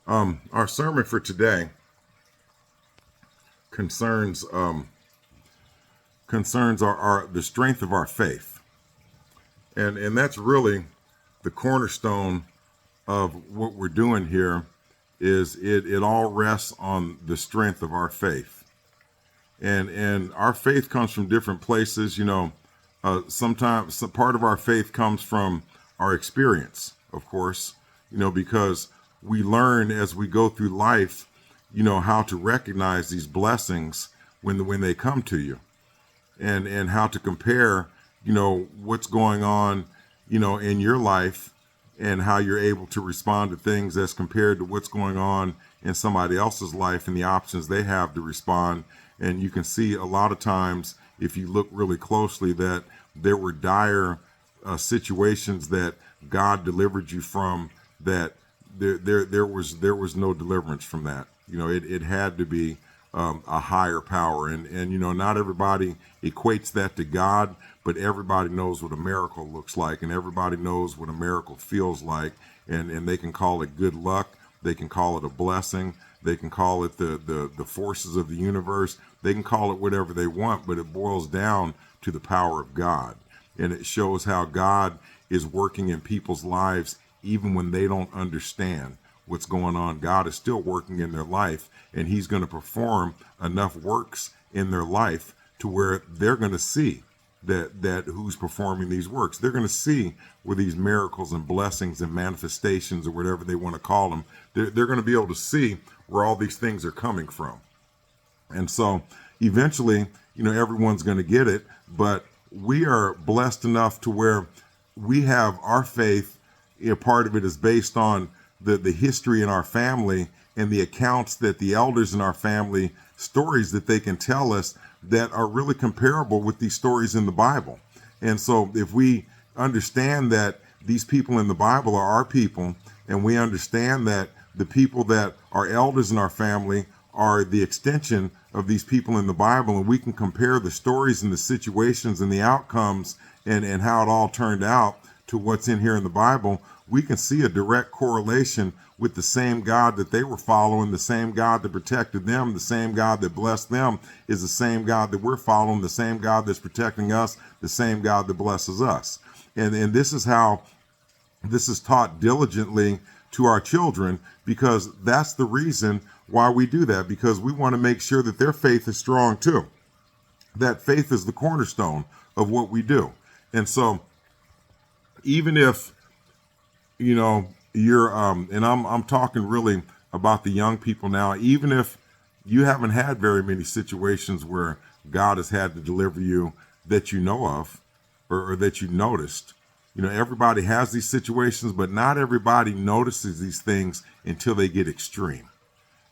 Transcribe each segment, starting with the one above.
Our sermon for today concerns our the strength of our faith, and that's really the cornerstone of what we're doing here. Is it all rests on the strength of our faith, and our faith comes from different places. Sometimes some part of our faith comes from our experience, of course. Because we learn as we go through life, how to recognize these blessings when they come to you, and how to compare, what's going on, in your life, and how you're able to respond to things as compared to what's going on in somebody else's life and the options they have to respond. And you can see a lot of times, if you look really closely, that there were dire situations that God delivered you from, that there was no deliverance from that. It had to be a higher power, and not everybody equates that to God, but everybody knows what a miracle looks like, and everybody knows what a miracle feels like, and they can call it good luck, they can call it a blessing, they can call it the forces of the universe, they can call it whatever they want, but it boils down to the power of God, and it shows how God is working in people's lives even when they don't understand what's going on. God is still working in their life, and he's going to perform enough works in their life to where they're going to see that who's performing these works. They're going to see where these miracles and blessings and manifestations, or whatever they want to call them, they're going to be able to see where all these things are coming from. And so eventually, everyone's going to get it, but we are blessed enough to where we have our faith. Part of it is based on the history in our family and the accounts that the elders in our family, stories that they can tell us that are really comparable with these stories in the Bible. And so if we understand that these people in the Bible are our people, and we understand that the people that are elders in our family are the extension of these people in the Bible, and we can compare the stories and the situations and the outcomes and how it all turned out to what's in here in the Bible, we can see a direct correlation with the same God that they were following, the same God that protected them, the same God that blessed them is the same God that we're following, the same God that's protecting us, the same God that blesses us. And this is how this is taught diligently to our children, because that's the reason why we do that, because we want to make sure that their faith is strong too. That faith is the cornerstone of what we do. And so even if you're and I'm talking really about the young people now, even if you haven't had very many situations where God has had to deliver you that you know of, or that you noticed. Everybody has these situations, but not everybody notices these things until they get extreme.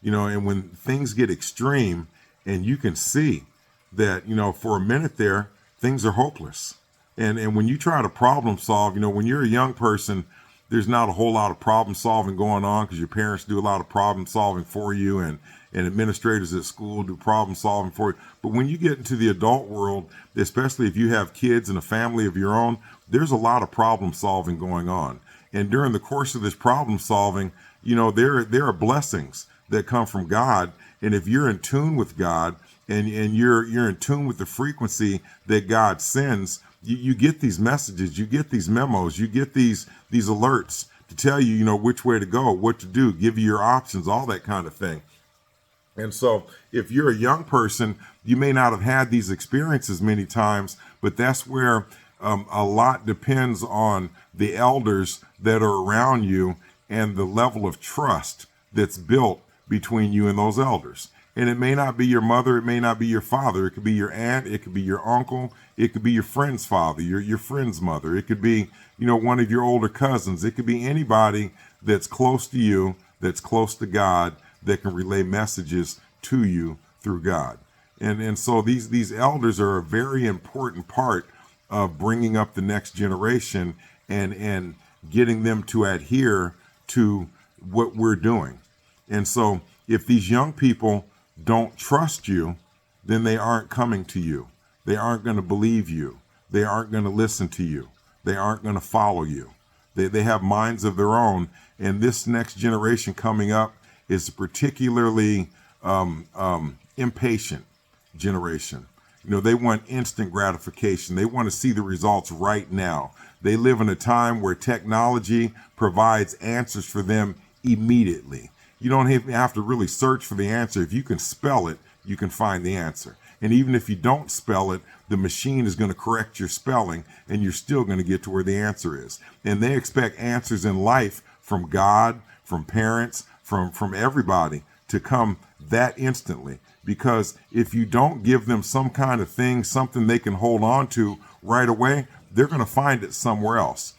And when things get extreme and you can see that, for a minute there, things are hopeless. And when you try to problem solve, when you're a young person, there's not a whole lot of problem solving going on, because your parents do a lot of problem solving for you, and administrators at school do problem solving for you. But when you get into the adult world, especially if you have kids and a family of your own, there's a lot of problem solving going on. And during the course of this problem solving, there are blessings that come from God. And if you're in tune with God, and you're in tune with the frequency that God sends, you get these messages, you get these memos, you get these alerts to tell you, which way to go, what to do, give you your options, all that kind of thing. And so if you're a young person, you may not have had these experiences many times, but that's where a lot depends on the elders that are around you and the level of trust that's built between you and those elders. And it may not be your mother, it may not be your father, it could be your aunt, it could be your uncle, it could be your friend's father, your friend's mother, it could be, one of your older cousins, it could be anybody that's close to you, that's close to God, that can relay messages to you through God. And so these elders are a very important part of bringing up the next generation and getting them to adhere to what we're doing. And so if these young people don't trust you, then they aren't coming to you. They aren't going to believe you. They aren't going to listen to you. They aren't going to follow you. They have minds of their own. And this next generation coming up is a particularly impatient generation. They want instant gratification. They want to see the results right now. They live in a time where technology provides answers for them immediately. You don't have to really search for the answer. If you can spell it, you can find the answer. And even if you don't spell it, the machine is going to correct your spelling and you're still going to get to where the answer is. And they expect answers in life from God, from parents, from everybody to come that instantly. Because if you don't give them some kind of thing, something they can hold on to right away, they're going to find it somewhere else.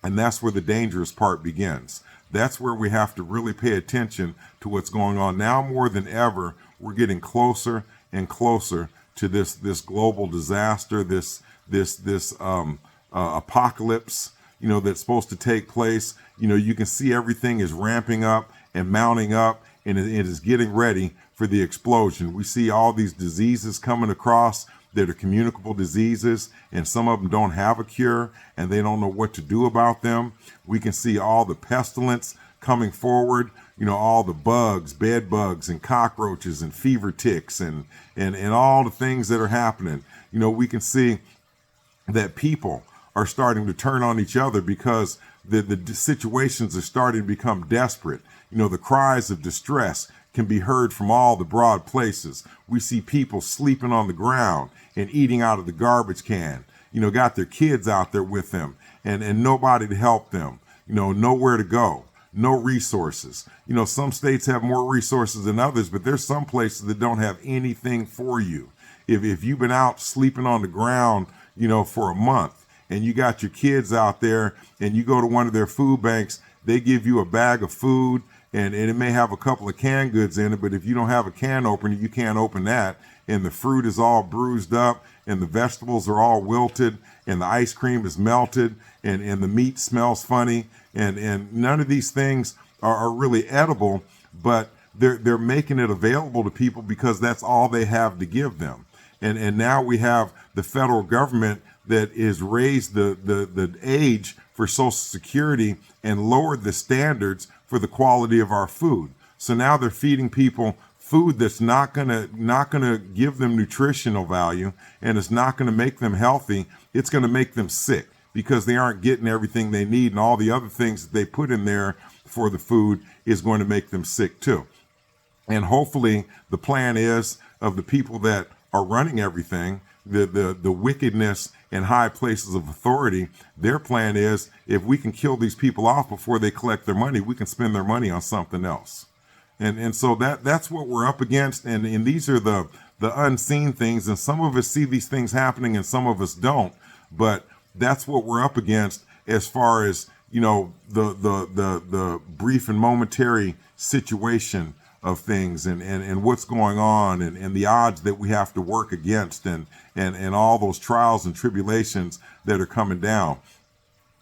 And that's where the dangerous part begins. That's where we have to really pay attention to what's going on. Now more than ever, we're getting closer and closer to this global disaster, this apocalypse, that's supposed to take place. You can see everything is ramping up and mounting up, and it is getting ready for the explosion. We see all these diseases coming across that are communicable diseases, and some of them don't have a cure, and they don't know what to do about them. We can see all the pestilence coming forward, all the bugs, bed bugs and cockroaches and fever ticks and all the things that are happening. We can see that people are starting to turn on each other because the situations are starting to become desperate. The cries of distress can be heard from all the broad places. We see people sleeping on the ground and eating out of the garbage can, got their kids out there with them and nobody to help them, nowhere to go, no resources. Some states have more resources than others, but there's some places that don't have anything for you. If you've been out sleeping on the ground, for a month and you got your kids out there and you go to one of their food banks, they give you a bag of food and it may have a couple of canned goods in it, but if you don't have a can opener, you can't open that. And the fruit is all bruised up and the vegetables are all wilted and the ice cream is melted and the meat smells funny. And none of these things are really edible, but they're making it available to people because that's all they have to give them. And now we have the federal government that is raised the age for Social Security and lowered the standards for the quality of our food. So now they're feeding people food that's not gonna give them nutritional value, and it's not gonna make them healthy. It's gonna make them sick because they aren't getting everything they need, and all the other things that they put in there for the food is going to make them sick too. And hopefully the plan is of the people that are running everything, the wickedness in high places of authority, their plan is if we can kill these people off before they collect their money, we can spend their money on something else. And so that's what we're up against. And these are the unseen things. And some of us see these things happening and some of us don't. But that's what we're up against as far as, the brief and momentary situation of things and what's going on and the odds that we have to work against and all those trials and tribulations that are coming down.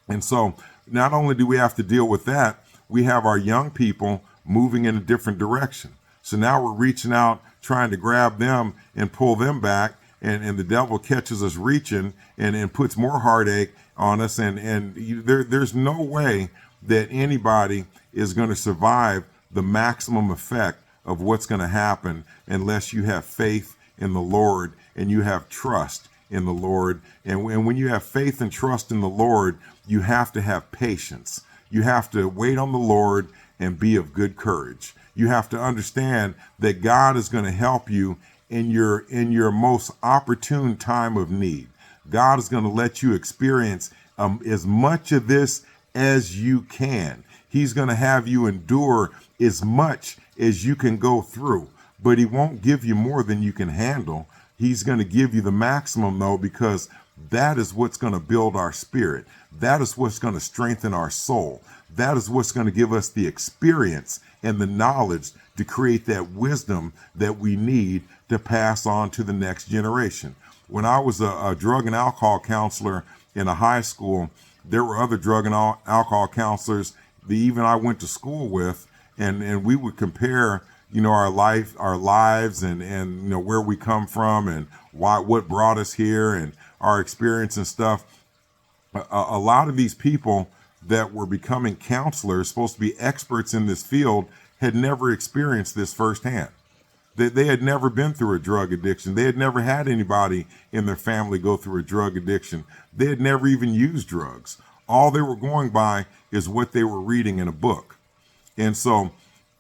And so not only do we have to deal with that, we have our young people moving in a different direction. So now we're reaching out, trying to grab them and pull them back, and the devil catches us reaching and puts more heartache on us. And there's no way that anybody is going to survive the maximum effect of what's going to happen unless you have faith in the Lord and you have trust in the Lord. And when you have faith and trust in the Lord, you have to have patience. You have to wait on the Lord and be of good courage. You have to understand that God is going to help you in your most opportune time of need. God is going to let you experience as much of this as you can. He's going to have you endure as much as you can go through, but he won't give you more than you can handle. He's going to give you the maximum though, because that is what's going to build our spirit. That is what's going to strengthen our soul. That is what's going to give us the experience and the knowledge to create that wisdom that we need to pass on to the next generation. When I was a drug and alcohol counselor in a high school, there were other drug and alcohol counselors that even I went to school with, and we would compare, our lives and where we come from and what brought us here and our experience and stuff. A lot of these people that were becoming counselors, supposed to be experts in this field, had never experienced this firsthand. They had never been through a drug addiction. They had never had anybody in their family go through a drug addiction. They had never even used drugs. All they were going by is what they were reading in a book. And so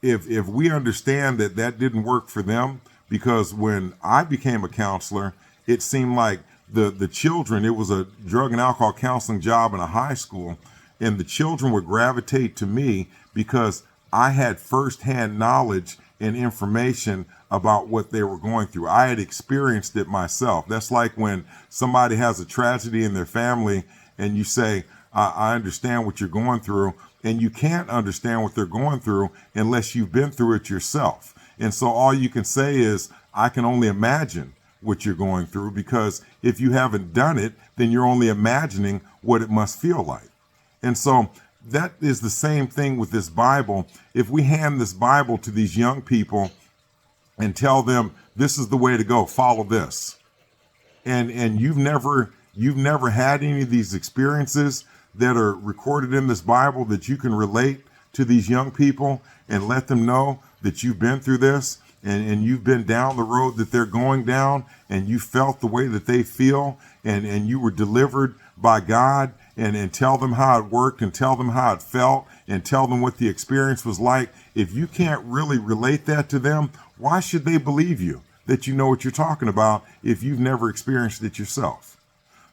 if we understand that that didn't work for them, because when I became a counselor, it seemed like the children, it was a drug and alcohol counseling job in a high school, and the children would gravitate to me because I had firsthand knowledge and information about what they were going through. I had experienced it myself. That's like when somebody has a tragedy in their family and you say, I understand what you're going through, and you can't understand what they're going through unless you've been through it yourself. And so all you can say is, I can only imagine what you're going through, because if you haven't done it, then you're only imagining what it must feel like. And so that is the same thing with this Bible. If we hand this Bible to these young people and tell them, this is the way to go, follow this, and you've never had any of these experiences that are recorded in this Bible that you can relate to these young people and let them know that you've been through this, and you've been down the road that they're going down, and you felt the way that they feel, and you were delivered by God, and tell them how it worked, and tell them how it felt, and tell them what the experience was like. If you can't really relate that to them, why should they believe you that you know what you're talking about if you've never experienced it yourself?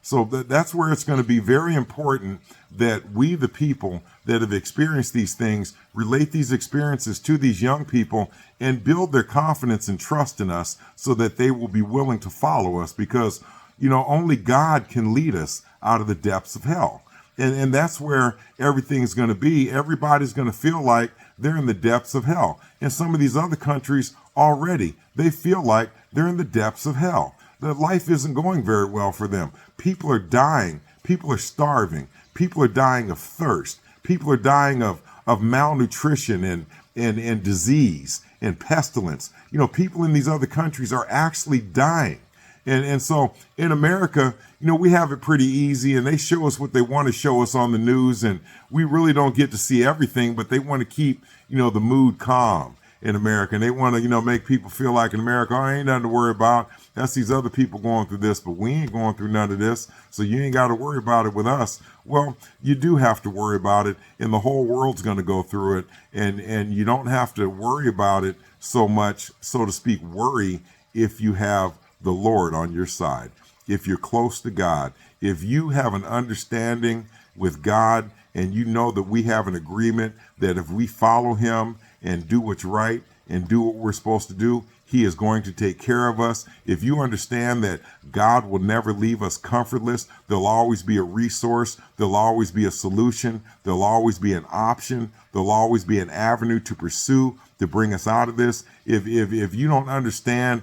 So that's where it's going to be very important that we, the people that have experienced these things, relate these experiences to these young people and build their confidence and trust in us so that they will be willing to follow us, because, only God can lead us out of the depths of hell. And that's where everything's going to be. Everybody's going to feel like they're in the depths of hell. In some of these other countries already, they feel like they're in the depths of hell. That life isn't going very well for them. People are dying. People are starving. People are dying of thirst. People are dying of malnutrition and disease and pestilence. People in these other countries are actually dying. And so in America, we have it pretty easy, and they show us what they want to show us on the news, and we really don't get to see everything, but they want to keep, the mood calm in America. And they want to, make people feel like in America, ain't nothing to worry about. That's these other people going through this, but we ain't going through none of this, so you ain't got to worry about it with us. Well, you do have to worry about it, and the whole world's going to go through it, and you don't have to worry about it so much, so to speak, worry, if you have the Lord on your side, if you're close to God, if you have an understanding with God, and you know that we have an agreement that if we follow him and do what's right and do what we're supposed to do, he is going to take care of us. If you understand that God will never leave us comfortless, there'll always be a resource, there'll always be a solution, there'll always be an option, there'll always be an avenue to pursue to bring us out of this. If you don't understand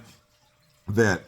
that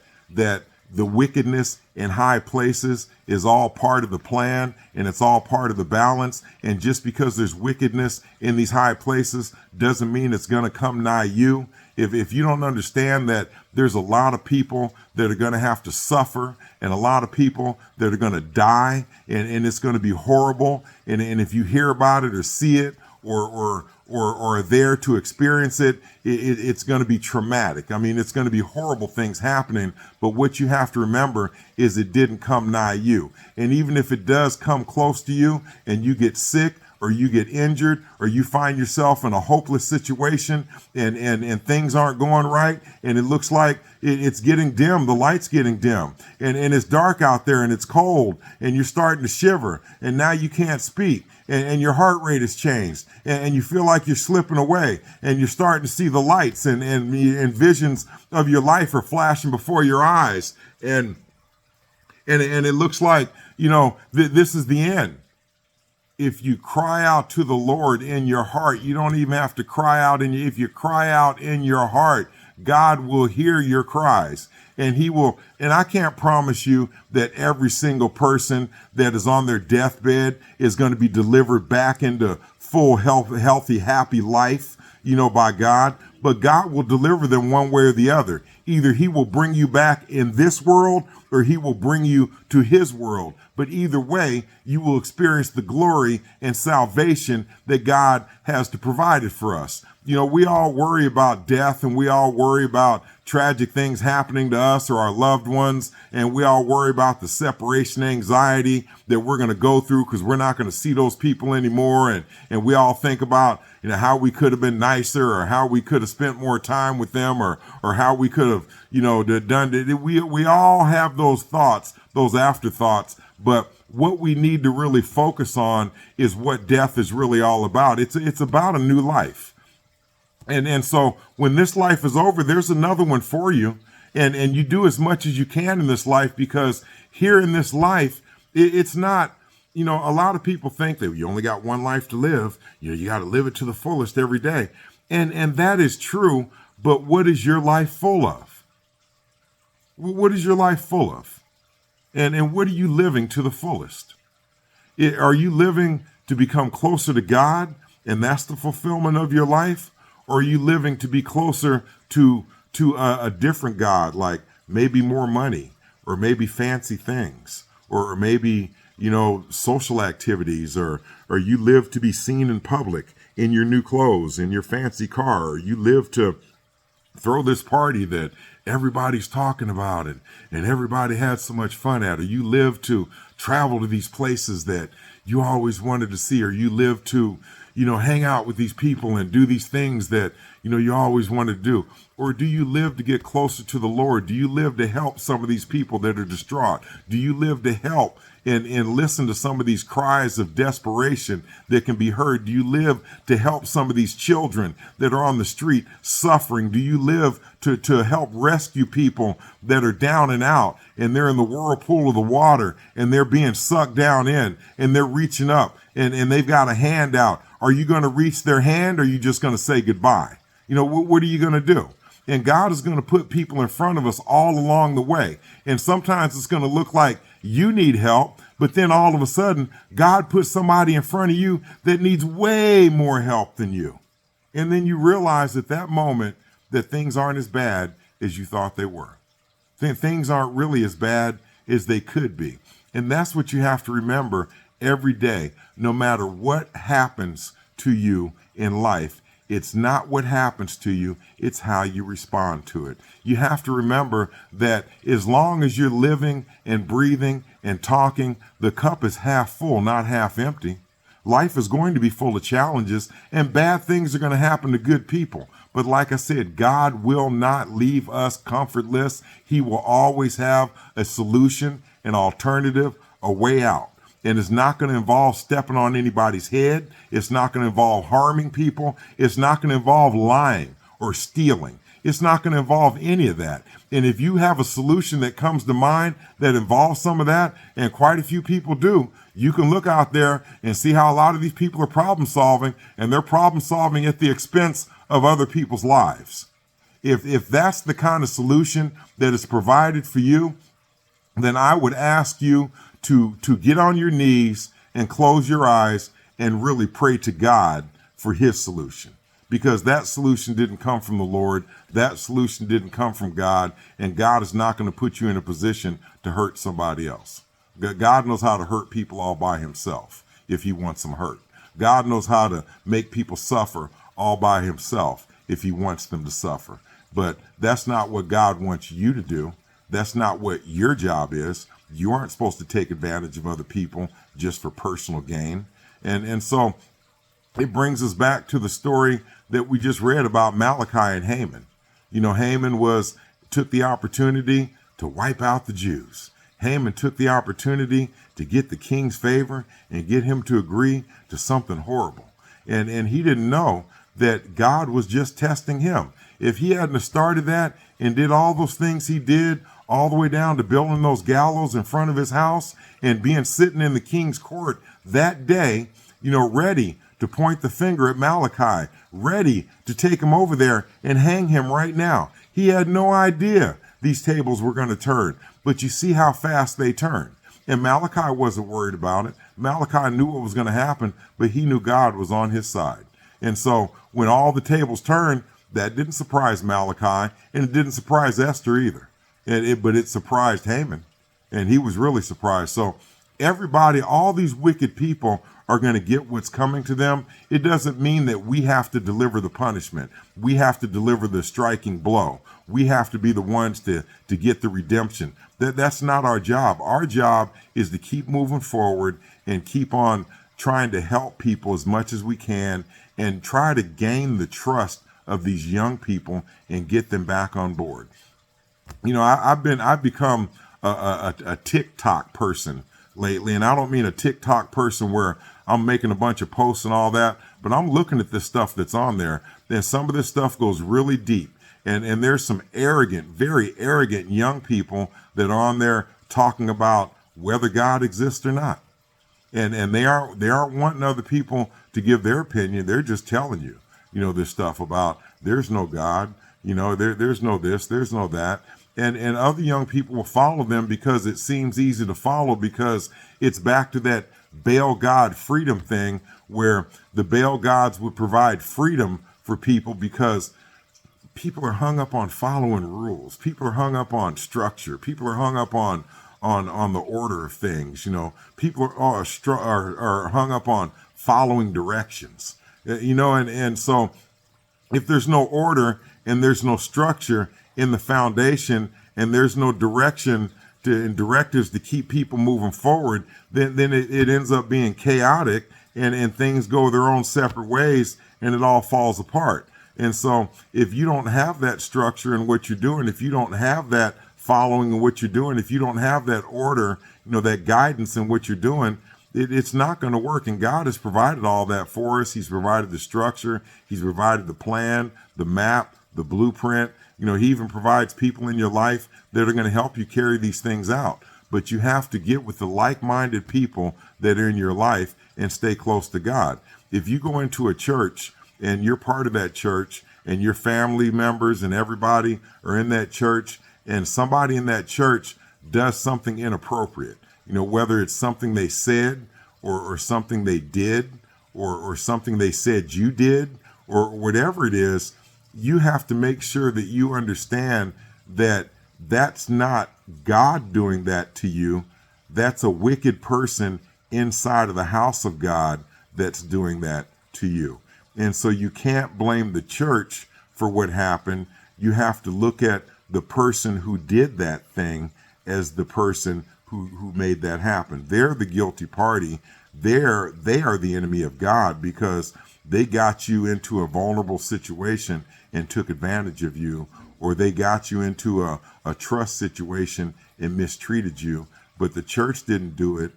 the wickedness in high places is all part of the plan, and it's all part of the balance, and just because there's wickedness in these high places doesn't mean it's going to come nigh you. If you don't understand that there's a lot of people that are going to have to suffer, and a lot of people that are going to die, and it's going to be horrible, and if you hear about it or see it or are there to experience it, it's going to be traumatic. I mean, it's going to be horrible things happening, but what you have to remember is it didn't come nigh you. And even if it does come close to you and you get sick or you get injured or you find yourself in a hopeless situation and things aren't going right and it looks like it's getting dim, the light's getting dim, and it's dark out there and it's cold and you're starting to shiver and now you can't speak and your heart rate has changed and you feel like you're slipping away and you're starting to see the lights and visions of your life are flashing before your eyes and it looks like, this is the end. If you cry out to the Lord in your heart, you don't even have to cry out. If you cry out in your heart, God will hear your cries, and he will. And I can't promise you that every single person that is on their deathbed is going to be delivered back into full healthy, happy life, by God. But God will deliver them one way or the other. Either he will bring you back in this world or he will bring you to his world. But either way, you will experience the glory and salvation that God has to provide it for us. You know, we all worry about death, and we all worry about tragic things happening to us or our loved ones. And we all worry about the separation anxiety that we're going to go through because we're not going to see those people anymore. And we all think about, you know, how we could have been nicer, or how we could have spent more time with them, or how we could have, you know, done it. We all have those thoughts, those afterthoughts. But what we need to really focus on is what death is really all about. It's about a new life. And so when this life is over, there's another one for you. And you do as much as you can in this life, because here in this life, it's not, you know, a lot of people think that you only got one life to live. You know, you got to live it to the fullest every day. And that is true. But what is your life full of? What is your life full of? And what are you living to the fullest? Are you living to become closer to God, and that's the fulfillment of your life? Or are you living to be closer to a different God, like maybe more money, or maybe fancy things, or maybe, you know, social activities, or you live to be seen in public in your new clothes, in your fancy car, or you live to throw this party that everybody's talking about it and everybody had so much fun at, or you live to travel to these places that you always wanted to see, or you live to, you know, hang out with these people and do these things that, you know, you always wanted to do? Or do you live to get closer to the Lord? Do you live to help some of these people that are distraught? Do you live to help and listen to some of these cries of desperation that can be heard? Do you live to help some of these children that are on the street suffering? Do you live to help rescue people that are down and out, and they're in the whirlpool of the water, and they're being sucked down in, and they're reaching up, and they've got a hand out? Are you going to reach their hand, or are you just going to say goodbye? You know, what are you going to do? And God is going to put people in front of us all along the way. And sometimes it's going to look like you need help, but then all of a sudden, God puts somebody in front of you that needs way more help than you. And then you realize at that moment that things aren't as bad as you thought they were. Things aren't really as bad as they could be. And that's what you have to remember every day, no matter what happens to you in life. It's not what happens to you, it's how you respond to it. You have to remember that as long as you're living and breathing and talking, the cup is half full, not half empty. Life is going to be full of challenges, and bad things are going to happen to good people. But like I said, God will not leave us comfortless. He will always have a solution, an alternative, a way out. And it's not going to involve stepping on anybody's head. It's not going to involve harming people. It's not going to involve lying or stealing. It's not going to involve any of that. And if you have a solution that comes to mind that involves some of that, and quite a few people do, you can look out there and see how a lot of these people are problem solving, and they're problem solving at the expense of other people's lives. If that's the kind of solution that is provided for you, then I would ask you to get on your knees and close your eyes and really pray to God for his solution. Because that solution didn't come from the Lord. That solution didn't come from God. And God is not going to put you in a position to hurt somebody else. God knows how to hurt people all by himself if he wants them hurt. God knows how to make people suffer all by himself if he wants them to suffer. But that's not what God wants you to do. That's not what your job is. You aren't supposed to take advantage of other people just for personal gain. And so it brings us back to the story that we just read about Malachi and Haman. You know, Haman took the opportunity to wipe out the Jews. Haman took the opportunity to get the king's favor and get him to agree to something horrible. And he didn't know that God was just testing him. If he hadn't started that and did all those things he did, all the way down to building those gallows in front of his house and being sitting in the king's court that day, you know, ready to point the finger at Malachi, ready to take him over there and hang him right now. He had no idea these tables were going to turn, but you see how fast they turned. And Malachi wasn't worried about it. Malachi knew what was going to happen, but he knew God was on his side. And so when all the tables turned, that didn't surprise Malachi, and it didn't surprise Esther either. But it surprised Haman. And he was really surprised. So everybody, all these wicked people are going to get what's coming to them. It doesn't mean that we have to deliver the punishment. We have to deliver the striking blow. We have to be the ones to get the redemption. That's not our job. Our job is to keep moving forward and keep on trying to help people as much as we can and try to gain the trust of these young people and get them back on board. You know, I've become a TikTok person lately, and I don't mean a TikTok person where I'm making a bunch of posts and all that, but I'm looking at this stuff that's on there. Then some of this stuff goes really deep, and there's some arrogant, very arrogant young people that are on there talking about whether God exists or not, and they aren't wanting other people to give their opinion. They're just telling you, you know, this stuff about there's no God, you know, there's no this, there's no that. And other young people will follow them because it seems easy to follow, because it's back to that Baal God freedom thing where the Baal gods would provide freedom for people because people are hung up on following rules. People are hung up on structure. People are hung up on the order of things. You know, people are hung up on following directions. You know, and so if there's no order and there's no structure in the foundation and there's no direction and directives to keep people moving forward, then it ends up being chaotic and things go their own separate ways and it all falls apart. And so if you don't have that structure in what you're doing, if you don't have that following in what you're doing, if you don't have that order, you know, that guidance in what you're doing, it's not going to work. And God has provided all that for us. He's provided the structure. He's provided the plan, the map, the blueprint. You know, he even provides people in your life that are going to help you carry these things out. But you have to get with the like-minded people that are in your life and stay close to God. If you go into a church and you're part of that church and your family members and everybody are in that church and somebody in that church does something inappropriate, you know, whether it's something they said or something they did or something they said you did or whatever it is, you have to make sure that you understand that that's not God doing that to you. That's a wicked person inside of the house of God that's doing that to you. And so you can't blame the church for what happened. You have to look at the person who did that thing as the person who made that happen. They're the guilty party. They are the enemy of God because they got you into a vulnerable situation and took advantage of you, or they got you into a trust situation and mistreated you. But the church didn't do it.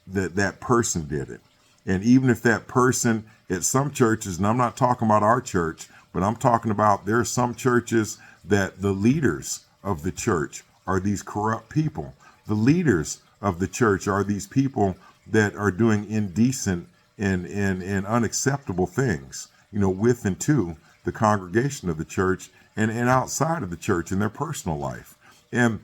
That person did it. And even if that person at some churches, and I'm not talking about our church, but I'm talking about there are some churches that the leaders of the church are these corrupt people. The leaders of the church are these people that are doing indecent and unacceptable things, you know, with and to the congregation of the church and outside of the church in their personal life. And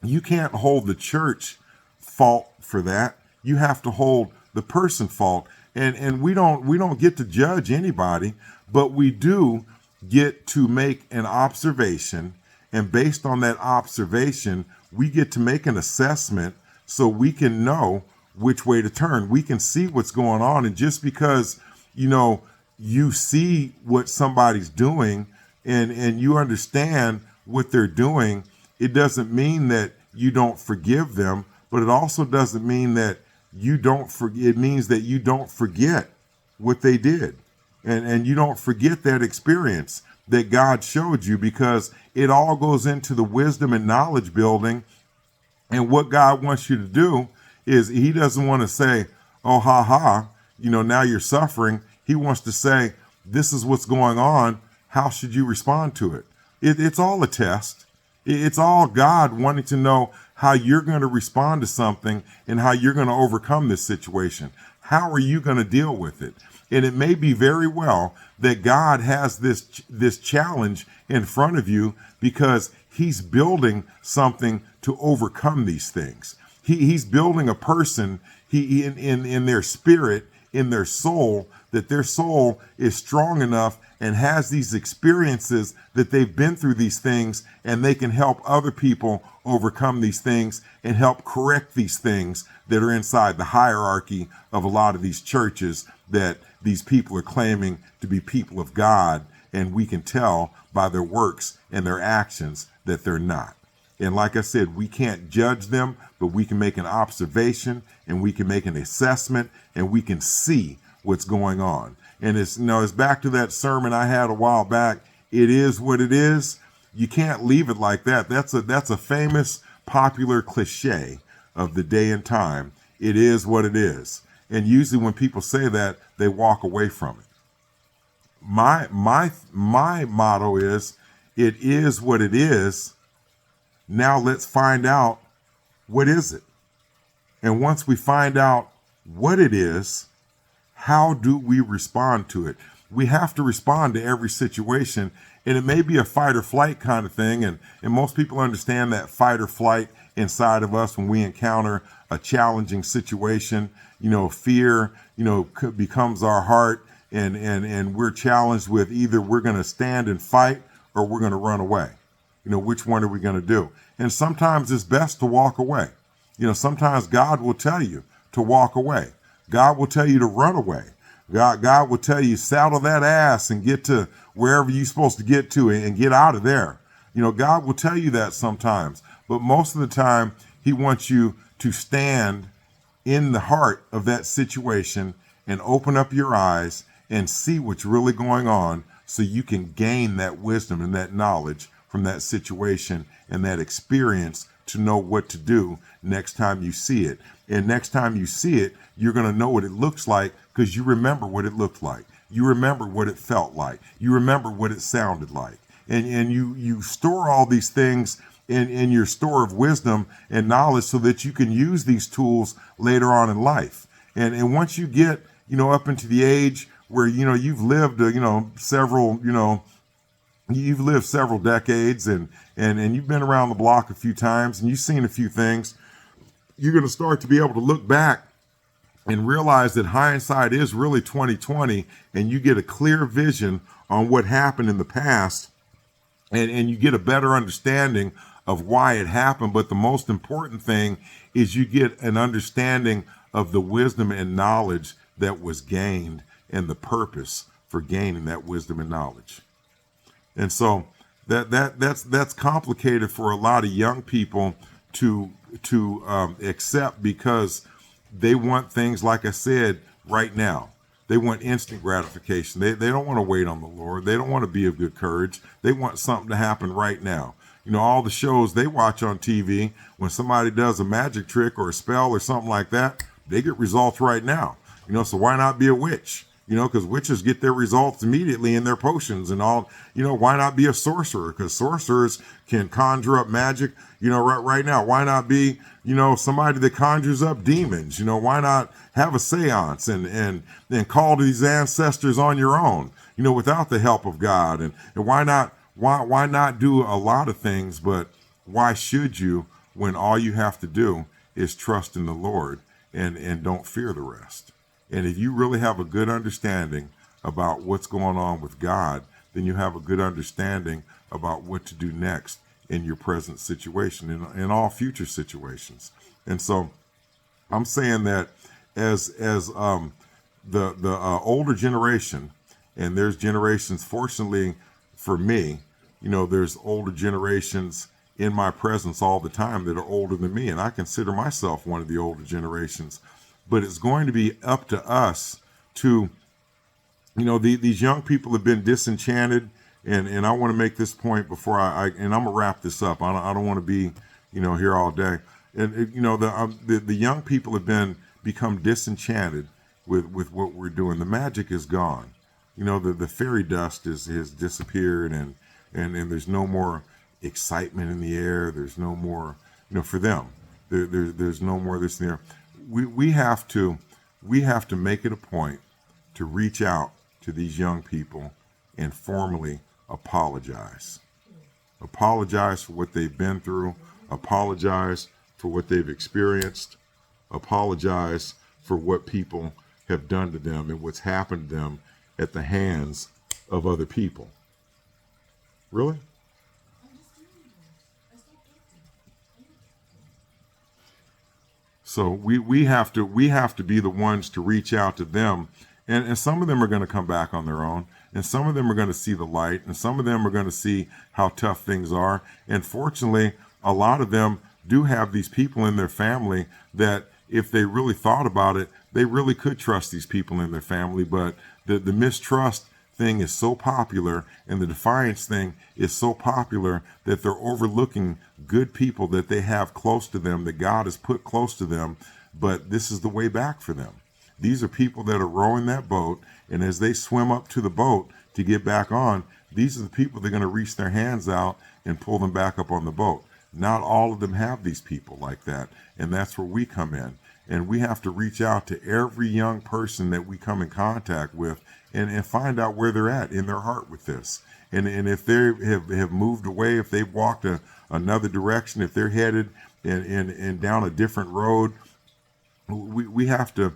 you can't hold the church fault for that. You have to hold the person fault. And we don't get to judge anybody, but we do get to make an observation. And based on that observation, we get to make an assessment so we can know which way to turn. We can see what's going on. And just because, you know, you see what somebody's doing and you understand what they're doing, it doesn't mean that you don't forgive them, but it also doesn't mean that you don't forget. It means that you don't forget what they did. And you don't forget that experience that God showed you, because it all goes into the wisdom and knowledge building. And what God wants you to do is he doesn't want to say, oh, ha, ha, you know, now you're suffering. He wants to say, this is what's going on. How should you respond to it? It's all a test. It's all God wanting to know how you're going to respond to something and how you're going to overcome this situation. How are you going to deal with it? And it may be very well that God has this challenge in front of you because he's building something to overcome these things. He's building a person in their spirit, in their soul, that their soul is strong enough and has these experiences that they've been through these things, and they can help other people overcome these things and help correct these things that are inside the hierarchy of a lot of these churches that these people are claiming to be people of God, and we can tell by their works and their actions that they're not. And like I said, we can't judge them, but we can make an observation and we can make an assessment and we can see what's going on. And it's, it's back to that sermon I had a while back. It is what it is. You can't leave it like that. That's a famous, popular cliche of the day and time. It is what it is. And usually when people say that, they walk away from it. My motto is, it is what it is. Now let's find out, what is it? And once we find out what it is, how do we respond to it? We have to respond to every situation, and it may be a fight or flight kind of thing. And most people understand that fight or flight inside of us when we encounter a challenging situation. Fear, becomes our heart, and we're challenged with either we're going to stand and fight or we're going to run away. Which one are we going to do? And sometimes it's best to walk away. Sometimes God will tell you to walk away. God will tell you to run away. God will tell you, saddle that ass and get to wherever you're supposed to get to and get out of there. God will tell you that sometimes, but most of the time he wants you to stand in the heart of that situation and open up your eyes and see what's really going on, so you can gain that wisdom and that knowledge from that situation and that experience to know what to do next time you see it. And next time you see it, you're going to know what it looks like because you remember what it looked like. You remember what it felt like. You remember what it sounded like. And you store all these things in your store of wisdom and knowledge so that you can use these tools later on in life. And once you get, up into the age where, you've lived, you've lived several decades and you've been around the block a few times and you've seen a few things, you're going to start to be able to look back and realize that hindsight is really 20/20, and you get a clear vision on what happened in the past, and you get a better understanding of why it happened. But the most important thing is you get an understanding of the wisdom and knowledge that was gained and the purpose for gaining that wisdom and knowledge. And so that's complicated for a lot of young people to accept, because they want things, like I said, right now. They want instant gratification. They don't want to wait on the Lord. They don't want to be of good courage. They want something to happen right now. All the shows they watch on TV, when somebody does a magic trick or a spell or something like that, they get results right now. So why not be a witch? Because witches get their results immediately in their potions and all. Why not be a sorcerer? Because sorcerers can conjure up magic, right now. Why not be, somebody that conjures up demons? Why not have a seance and call to these ancestors on your own, without the help of God? And why not do a lot of things? But why should you, when all you have to do is trust in the Lord and don't fear the rest? And if you really have a good understanding about what's going on with God, then you have a good understanding about what to do next in your present situation and in all future situations. And so I'm saying that as the older generation, and there's generations, fortunately for me, there's older generations in my presence all the time that are older than me, and I consider myself one of the older generations. But it's going to be up to us to, these young people have been disenchanted, and I want to make this point before and I'm gonna wrap this up. I don't want to be, here all day. And the young people have become disenchanted with what we're doing. The magic is gone. The fairy dust has disappeared, and there's no more excitement in the air. There's no more, for them. There's no more this and there. We have to make it a point to reach out to these young people and formally apologize. Apologize for what they've been through. Apologize for what they've experienced. Apologize for what people have done to them and what's happened to them at the hands of other people. Really? So we have to be the ones to reach out to them, and some of them are going to come back on their own, and some of them are going to see the light, and some of them are going to see how tough things are. And fortunately, a lot of them do have these people in their family that, if they really thought about it, they really could trust these people in their family. But the mistrust thing is so popular, and the defiance thing is so popular, that they're overlooking good people that they have close to them, that God has put close to them. But this is the way back for them. These are people that are rowing that boat, and as they swim up to the boat to get back on, these are the people that are going to reach their hands out and pull them back up on the boat. Not all of them have these people like that, and that's where we come in. And we have to reach out to every young person that we come in contact with, and find out where they're at in their heart with this. And if they have moved away, if they've walked another direction, if they're headed in down a different road, we have to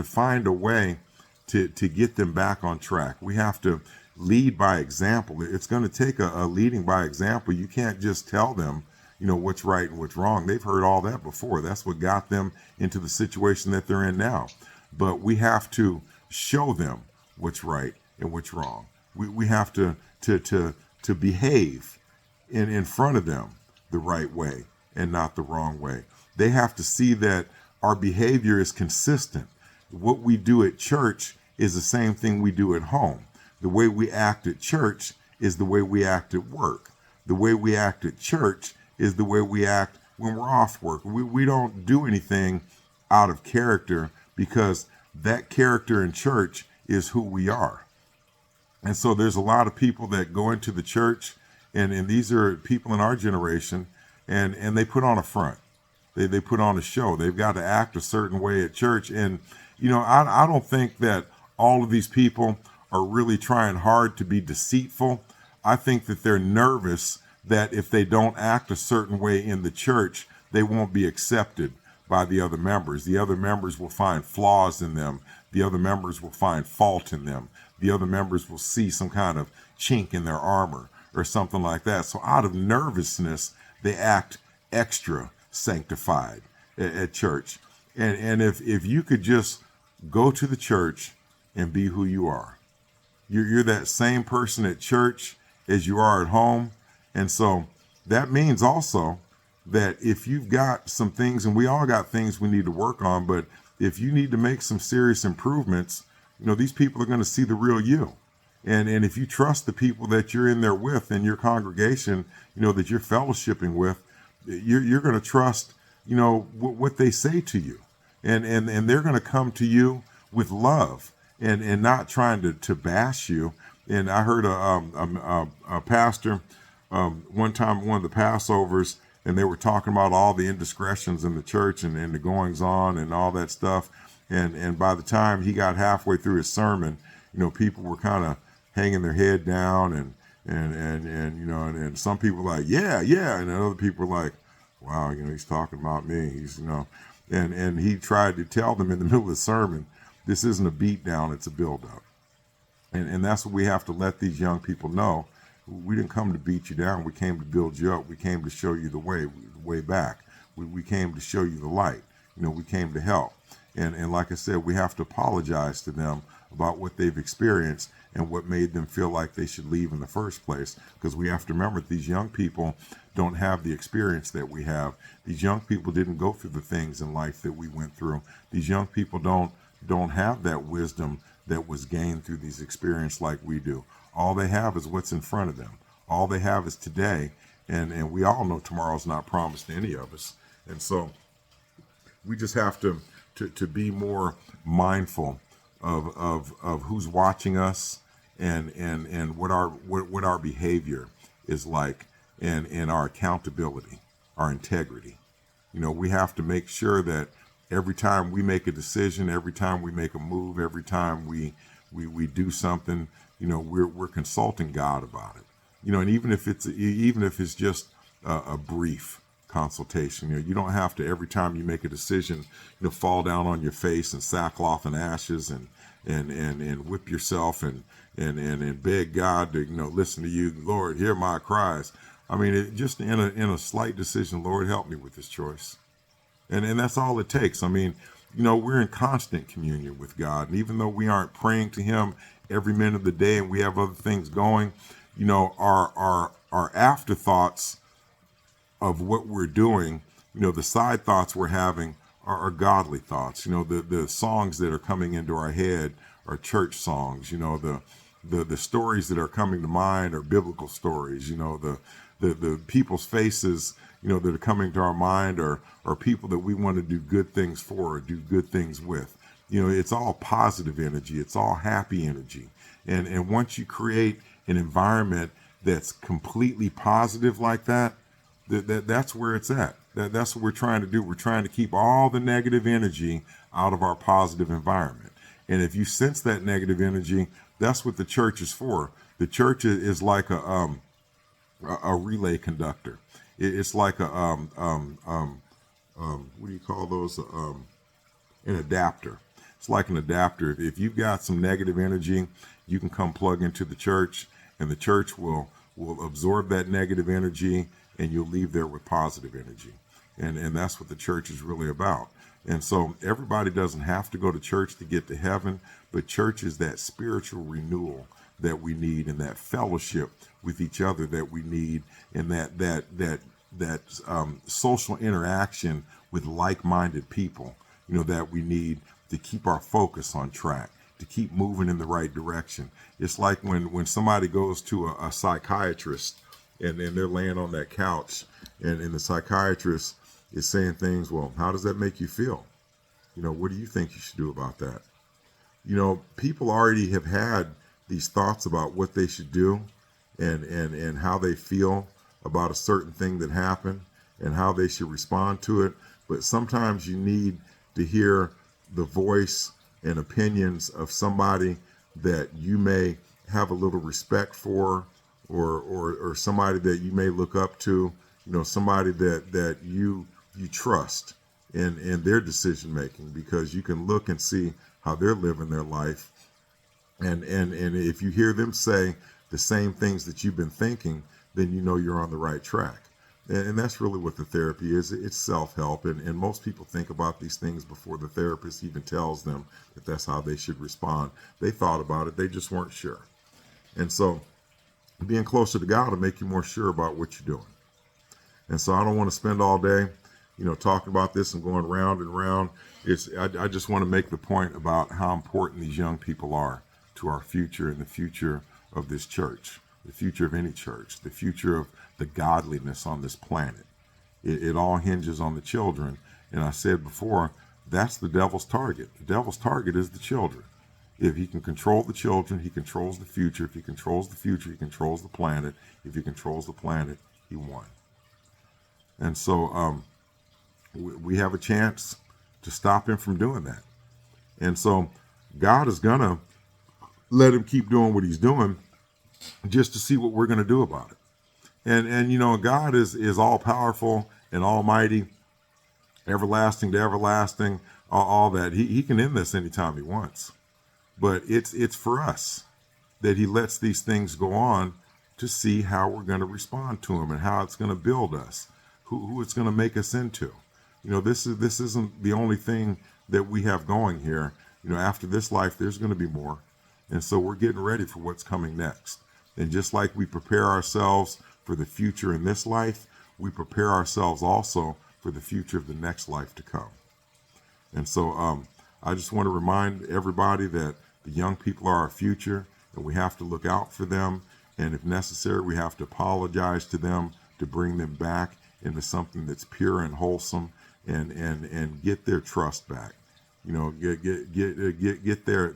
find a way to get them back on track. We have to lead by example. It's going to take a leading by example. You can't just tell them, what's right and what's wrong. They've heard all that before. That's what got them into the situation that they're in now. But we have to show them what's right and what's wrong. We have to behave in front of them the right way and not the wrong way. They have to see that our behavior is consistent. What we do at church is the same thing we do at home. The way we act at church is the way we act at work. The way we act at church is the way we act when we're off work. We don't do anything out of character, because that character in church is who we are. And so there's a lot of people that go into the church, and these are people in our generation, and they put on a front. They put on a show. They've got to act a certain way at church. And, I don't think that all of these people are really trying hard to be deceitful. I think that they're nervous that if they don't act a certain way in the church, they won't be accepted by the other members. The other members will find flaws in them. The other members will find fault in them. The other members will see some kind of chink in their armor or something like that. So out of nervousness, they act extra sanctified at church. And if you could just go to the church and be who you are, you're that same person at church as you are at home. And so that means also that if you've got some things, and we all got things we need to work on, but if you need to make some serious improvements, these people are going to see the real you. And if you trust the people that you're in there with in your congregation, that you're fellowshipping with, you're going to trust, what they say to you. And they're going to come to you with love and not trying to bash you. And I heard a pastor one time, one of the Passovers, and they were talking about all the indiscretions in the church and the goings on and all that stuff. And by the time he got halfway through his sermon, people were kind of hanging their head down and some people were like, yeah. And then other people were like, wow, he's talking about me. And he tried to tell them in the middle of the sermon, this isn't a beat down, it's a build up. And that's what we have to let these young people know. We didn't come to beat you down. We came to build you up. We came to show you the way back. We came to show you the light. We came to help. And like I said, we have to apologize to them about what they've experienced and what made them feel like they should leave in the first place. Because we have to remember that these young people don't have the experience that we have. These young people didn't go through the things in life that we went through. These young people don't have that wisdom that was gained through these experiences like we do. All they have is what's in front of them. All they have is today. And we all know tomorrow's not promised to any of us. And so we just have to be more mindful of who's watching us and what our behavior is like, and our accountability, our integrity. We have to make sure that every time we make a decision, every time we make a move, every time we do something, we're consulting God about it. And even if it's just a brief consultation. You don't have to, every time you make a decision, fall down on your face and sackcloth and ashes and whip yourself and beg God to, listen to you. Lord, hear my cries. I mean, just in a slight decision, Lord, help me with this choice. And that's all it takes. I mean, we're in constant communion with God. And even though we aren't praying to him every minute of the day and we have other things going, our afterthoughts of what we're doing, the side thoughts we're having are godly thoughts. The songs that are coming into our head are church songs. The stories that are coming to mind are biblical stories. The people's faces, that are coming to our mind are people that we want to do good things for or do good things with. It's all positive energy. It's all happy energy. And once you create an environment that's completely positive like that, that's where it's at. That's what we're trying to do. We're trying to keep all the negative energy out of our positive environment. And if you sense that negative energy, that's what the church is for. The church is like a relay conductor. It's like what do you call those? An adapter. It's like an adapter. If you've got some negative energy, you can come plug into the church, and the church will absorb that negative energy, and you'll leave there with positive energy. And that's what the church is really about. And so everybody doesn't have to go to church to get to heaven, but church is that spiritual renewal that we need, and that fellowship with each other that we need, and that social interaction with like-minded people, that we need to keep our focus on track, to keep moving in the right direction. It's like when somebody goes to a psychiatrist and they're laying on that couch, and the psychiatrist is saying things, well, how does that make you feel? What do you think you should do about that? People already have had these thoughts about what they should do and how they feel about a certain thing that happened and how they should respond to it. But sometimes you need to hear the voice and opinions of somebody that you may have a little respect for, or somebody that you may look up to, somebody that you trust in their decision making, because you can look and see how they're living their life. And if you hear them say the same things that you've been thinking, then you're on the right track. And that's really what the therapy is. It's self-help. And most people think about these things before the therapist even tells them that that's how they should respond. They thought about it. They just weren't sure. And so being closer to God will make you more sure about what you're doing. And so I don't want to spend all day, talking about this and going round and round. I just want to make the point about how important these young people are to our future and the future of this church, the future of any church, the future of the godliness on this planet. It all hinges on the children. And I said before, that's the devil's target. The devil's target is the children. If he can control the children, he controls the future. If he controls the future, he controls the planet. If he controls the planet, he won. And so we have a chance to stop him from doing that. And so God is going to let him keep doing what he's doing just to see what we're going to do about it. And God is all powerful and almighty, everlasting to everlasting, all that. He can end this anytime he wants. But it's for us that he lets these things go on to see how we're going to respond to him and how it's going to build us, who it's going to make us into. This isn't the only thing that we have going here. After this life, there's going to be more. And so we're getting ready for what's coming next. And just like we prepare ourselves for the future in this life, we prepare ourselves also for the future of the next life to come. And so I just want to remind everybody that the young people are our future, and we have to look out for them. And if necessary, we have to apologize to them to bring them back into something that's pure and wholesome, and get their trust back. Get their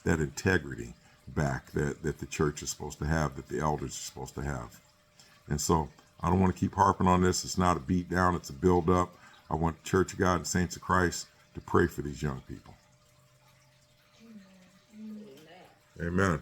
that integrity back that the church is supposed to have, that the elders are supposed to have. And so I don't want to keep harping on this. It's not a beat down, it's a build up. I want the Church of God and Saints of Christ to pray for these young people. Amen. Amen.